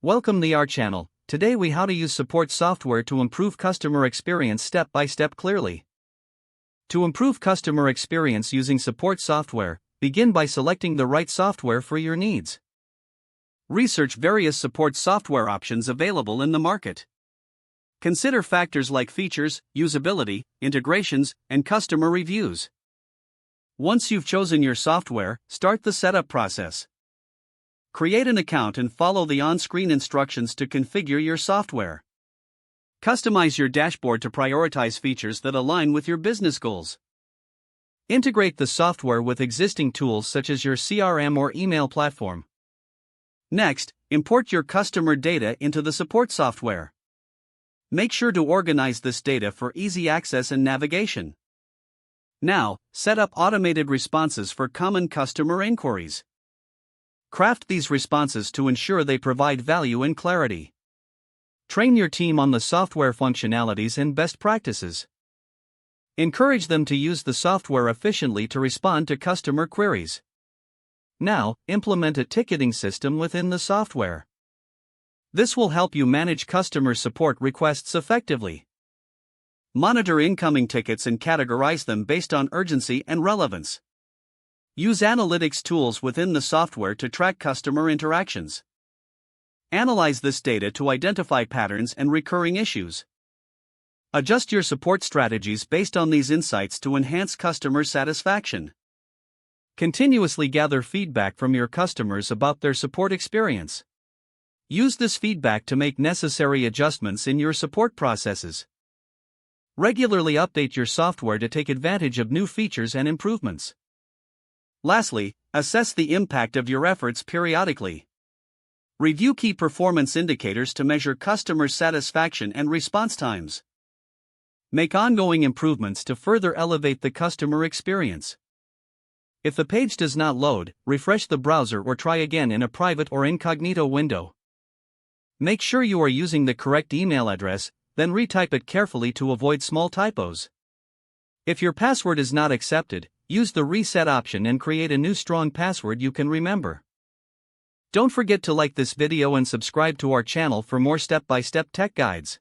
Welcome to our channel. Today we how to use support software to improve customer experience step by step clearly. To improve customer experience using support software, begin by selecting the right software for your needs. Research various support software options available in the market. Consider factors like features, usability, integrations, and customer reviews. Once you've chosen your software, start the setup process. Create an account and follow the on-screen instructions to configure your software. Customize your dashboard to prioritize features that align with your business goals. Integrate the software with existing tools such as your CRM or email platform. Next, import your customer data into the support software. Make sure to organize this data for easy access and navigation. Now, set up automated responses for common customer inquiries. Craft these responses to ensure they provide value and clarity. Train your team on the software functionalities and best practices. Encourage them to use the software efficiently to respond to customer queries. Now, implement a ticketing system within the software. This will help you manage customer support requests effectively. Monitor incoming tickets and categorize them based on urgency and relevance. Use analytics tools within the software to track customer interactions. Analyze this data to identify patterns and recurring issues. Adjust your support strategies based on these insights to enhance customer satisfaction. Continuously gather feedback from your customers about their support experience. Use this feedback to make necessary adjustments in your support processes. Regularly update your software to take advantage of new features and improvements. Lastly, assess the impact of your efforts periodically. Review key performance indicators to measure customer satisfaction and response times. Make ongoing improvements to further elevate the customer experience. If the page does not load, refresh the browser or try again in a private or incognito window. Make sure you are using the correct email address, then retype it carefully to avoid small typos. If your password is not accepted, use the reset option and create a new strong password you can remember. Don't forget to like this video and subscribe to our channel for more step-by-step tech guides.